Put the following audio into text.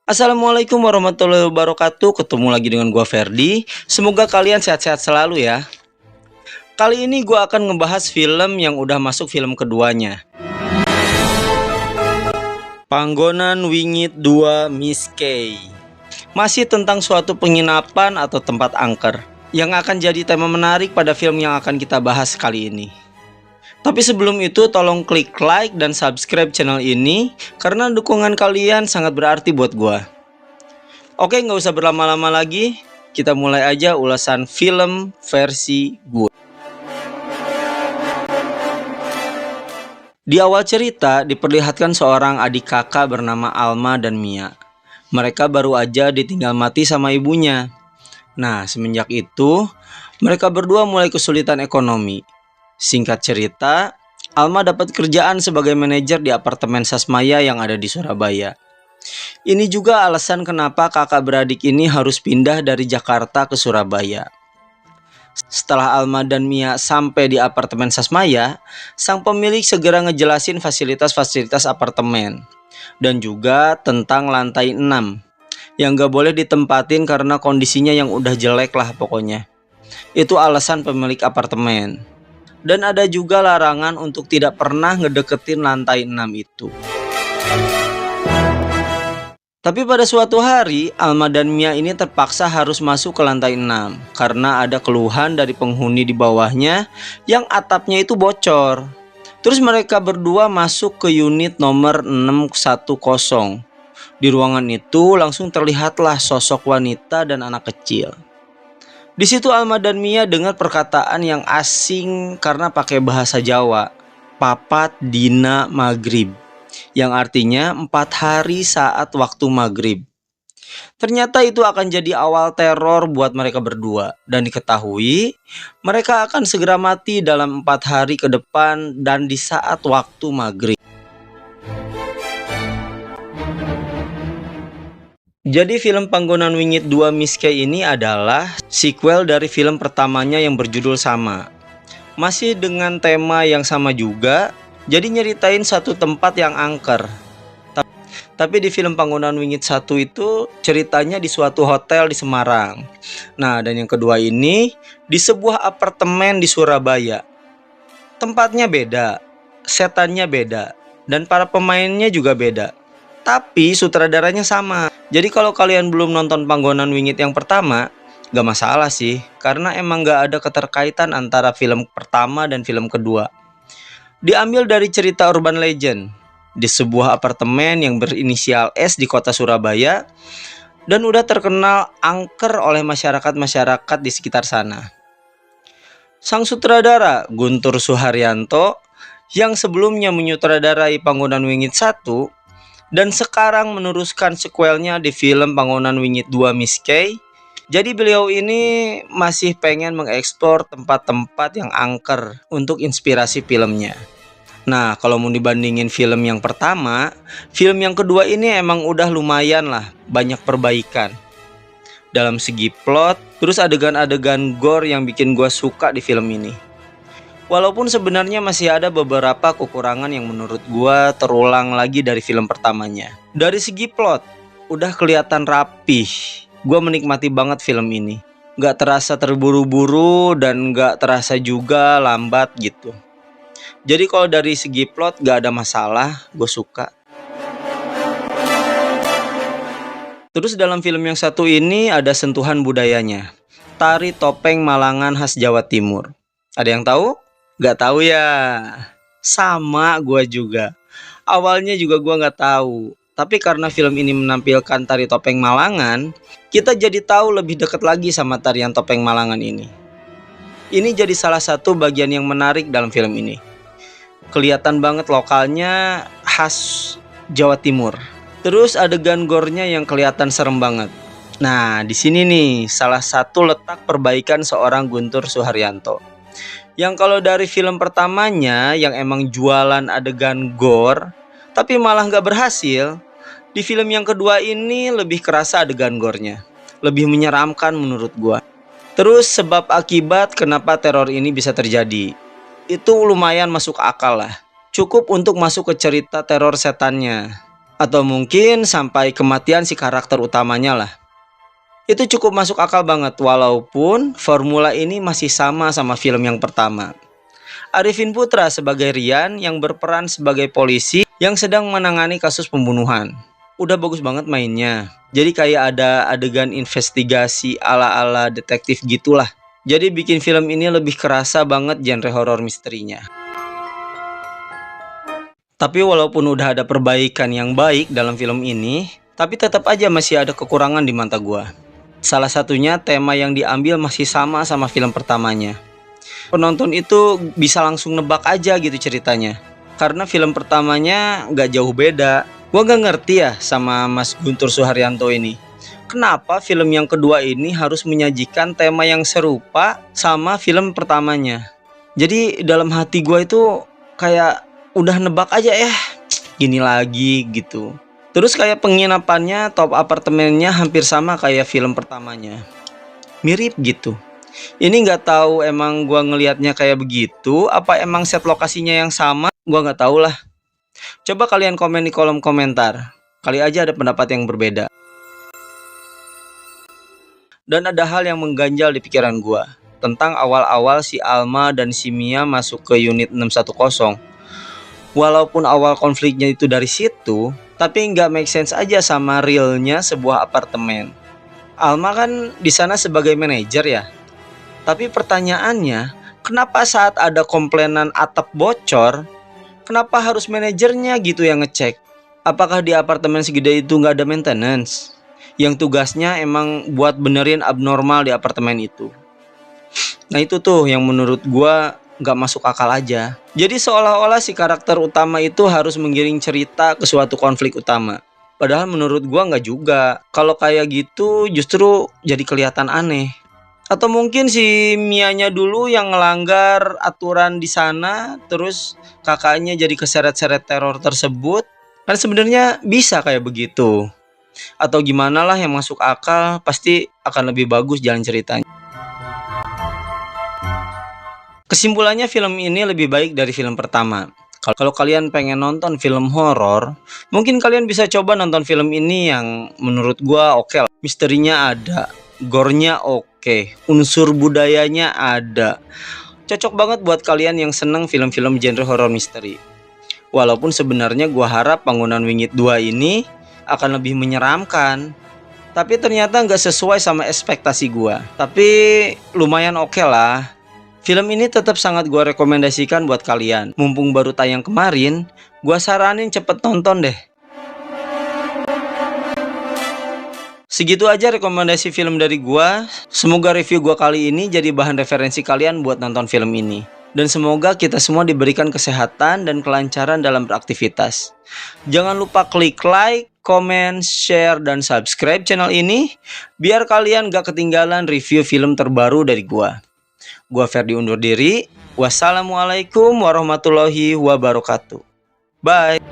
Assalamualaikum warahmatullahi wabarakatuh. Ketemu lagi dengan gua Ferdi. Semoga kalian sehat-sehat selalu ya. Kali ini gua akan ngebahas film yang udah masuk film keduanya. Panggonan Wingit 2 Miss Kay. Masih tentang suatu penginapan atau tempat angker yang akan jadi tema menarik pada film yang akan kita bahas kali ini. Tapi sebelum itu tolong klik like dan subscribe channel ini karena dukungan kalian sangat berarti buat gua. Oke, nggak usah berlama-lama lagi, kita mulai aja ulasan film versi gue. Di awal cerita diperlihatkan seorang adik kakak bernama Alma dan Mia. Mereka baru aja ditinggal mati sama ibunya. Nah, semenjak itu mereka berdua mulai kesulitan ekonomi. Singkat cerita, Alma dapat kerjaan sebagai manajer di apartemen Sasmaya yang ada di Surabaya. Ini juga alasan kenapa kakak beradik ini harus pindah dari Jakarta ke Surabaya. Setelah Alma dan Mia sampai di apartemen Sasmaya, sang pemilik segera ngejelasin fasilitas-fasilitas apartemen dan juga tentang lantai 6 yang gak boleh ditempatin karena kondisinya yang udah jelek lah pokoknya. Itu alasan pemilik apartemen. Dan ada juga larangan untuk tidak pernah ngedeketin lantai 6 itu. Tapi pada suatu hari, Alma dan Mia ini terpaksa harus masuk ke lantai 6 karena ada keluhan dari penghuni di bawahnya yang atapnya itu bocor. Terus mereka berdua masuk ke unit nomor 610. Di ruangan itu langsung terlihatlah sosok wanita dan anak kecil. Di situ Alma dan Mia dengar perkataan yang asing karena pakai bahasa Jawa, papat dina maghrib, yang artinya 4 hari saat waktu maghrib. Ternyata itu akan jadi awal teror buat mereka berdua. Dan diketahui mereka akan segera mati dalam 4 hari ke depan dan di saat waktu maghrib. Jadi film Panggonan Wingit 2 Miss Kay ini adalah sequel dari film pertamanya yang berjudul sama. Masih dengan tema yang sama juga. Jadi nyeritain satu tempat yang angker. Tapi di film Panggonan Wingit 1 itu ceritanya di suatu hotel di Semarang. Nah, dan yang kedua ini di sebuah apartemen di Surabaya. Tempatnya beda, setannya beda, dan para pemainnya juga beda. Tapi sutradaranya sama. Jadi kalau kalian belum nonton Panggonan Wingit yang pertama, gak masalah sih. Karena emang gak ada keterkaitan antara film pertama dan film kedua. Diambil dari cerita urban legend di sebuah apartemen yang berinisial S di kota Surabaya dan udah terkenal angker oleh masyarakat-masyarakat di sekitar sana. Sang sutradara Guntur Suharyanto yang sebelumnya menyutradarai Panggonan Wingit 1 dan sekarang meneruskan sequelnya di film Panggonan Wingit 2 Miss Kay. Jadi beliau ini masih pengen mengeksplor tempat-tempat yang angker untuk inspirasi filmnya. Nah, kalau mau dibandingin film yang pertama, film yang kedua ini emang udah lumayan lah, banyak perbaikan. Dalam segi plot, terus adegan-adegan gore yang bikin gua suka di film ini. Walaupun sebenarnya masih ada beberapa kekurangan yang menurut gua terulang lagi dari film pertamanya. Dari segi plot, udah kelihatan rapih. Gue menikmati banget film ini. Gak terasa terburu-buru dan gak terasa juga lambat gitu. Jadi kalau dari segi plot gak ada masalah, gue suka. Terus dalam film yang satu ini ada sentuhan budayanya. Tari topeng Malangan khas Jawa Timur. Ada yang tahu? Gak tahu ya. Sama gue juga. Awalnya juga gue gak tahu. Tapi karena film ini menampilkan tari topeng Malangan, kita jadi tahu lebih dekat lagi sama tarian topeng Malangan ini. Ini jadi salah satu bagian yang menarik dalam film ini. Kelihatan banget lokalnya khas Jawa Timur. Terus adegan gore-nya yang kelihatan serem banget. Nah, di sini nih salah satu letak perbaikan seorang Guntur Suharyanto. Yang kalau dari film pertamanya yang emang jualan adegan gore, tapi malah nggak berhasil. Di film yang kedua ini lebih kerasa adegan gore-nya. Lebih menyeramkan menurut gua. Terus sebab akibat kenapa teror ini bisa terjadi. Itu lumayan masuk akal lah. Cukup untuk masuk ke cerita teror setannya. Atau mungkin sampai kematian si karakter utamanya lah. Itu cukup masuk akal banget walaupun formula ini masih sama film yang pertama. Arifin Putra sebagai Rian yang berperan sebagai polisi yang sedang menangani kasus pembunuhan. Udah bagus banget mainnya. Jadi kayak ada adegan investigasi ala-ala detektif gitulah. Jadi bikin film ini lebih kerasa banget genre horor misterinya. Tapi walaupun udah ada perbaikan yang baik dalam film ini, tapi tetap aja masih ada kekurangan di mata gua. Salah satunya tema yang diambil masih sama film pertamanya. Penonton itu bisa langsung nebak aja gitu ceritanya. Karena film pertamanya nggak jauh beda. Gua nggak ngerti ya sama Mas Guntur Suharyanto ini. Kenapa film yang kedua ini harus menyajikan tema yang serupa sama film pertamanya. Jadi dalam hati gua itu kayak udah nebak aja gini lagi gitu. Terus kayak penginapannya, top apartemennya hampir sama kayak film pertamanya. Mirip gitu. Ini nggak tahu emang gua ngelihatnya kayak begitu, apa emang set lokasinya yang sama? Gua nggak tahu lah. Coba kalian komen di kolom komentar. Kali aja ada pendapat yang berbeda. Dan ada hal yang mengganjal di pikiran gua tentang awal-awal si Alma dan si Mia masuk ke unit 610. Walaupun awal konfliknya itu dari situ, tapi nggak make sense aja sama realnya sebuah apartemen. Alma kan di sana sebagai manajer ya. Tapi pertanyaannya, kenapa saat ada komplainan atap bocor, kenapa harus manajernya gitu yang ngecek? Apakah di apartemen segede itu nggak ada maintenance? Yang tugasnya emang buat benerin abnormal di apartemen itu. Nah itu tuh yang menurut gua nggak masuk akal aja. Jadi seolah-olah si karakter utama itu harus menggiring cerita ke suatu konflik utama. Padahal menurut gua nggak juga. Kalau kayak gitu justru jadi kelihatan aneh. Atau mungkin si Mianya dulu yang ngelanggar aturan di sana, terus kakaknya jadi keseret-seret teror tersebut. Kan sebenarnya bisa kayak begitu. Atau gimana lah yang masuk akal, pasti akan lebih bagus jalan ceritanya. Kesimpulannya film ini lebih baik dari film pertama. Kalau kalian pengen nonton film horor, mungkin kalian bisa coba nonton film ini yang menurut gua oke lah. Misterinya ada, gore-nya oke, unsur budayanya ada. Cocok banget buat kalian yang seneng film-film genre horor misteri. Walaupun sebenarnya gua harap Bangunan Wingit 2 ini akan lebih menyeramkan. Tapi ternyata nggak sesuai sama ekspektasi gua. Tapi lumayan oke lah. Film ini tetap sangat gua rekomendasikan buat kalian. Mumpung baru tayang kemarin, gua saranin cepet nonton deh. Segitu aja rekomendasi film dari gua. Semoga review gua kali ini jadi bahan referensi kalian buat nonton film ini. Dan semoga kita semua diberikan kesehatan dan kelancaran dalam beraktivitas. Jangan lupa klik like, comment, share, dan subscribe channel ini biar kalian gak ketinggalan review film terbaru dari gua. Gua Ferdi undur diri. Wassalamualaikum warahmatullahi wabarakatuh. Bye.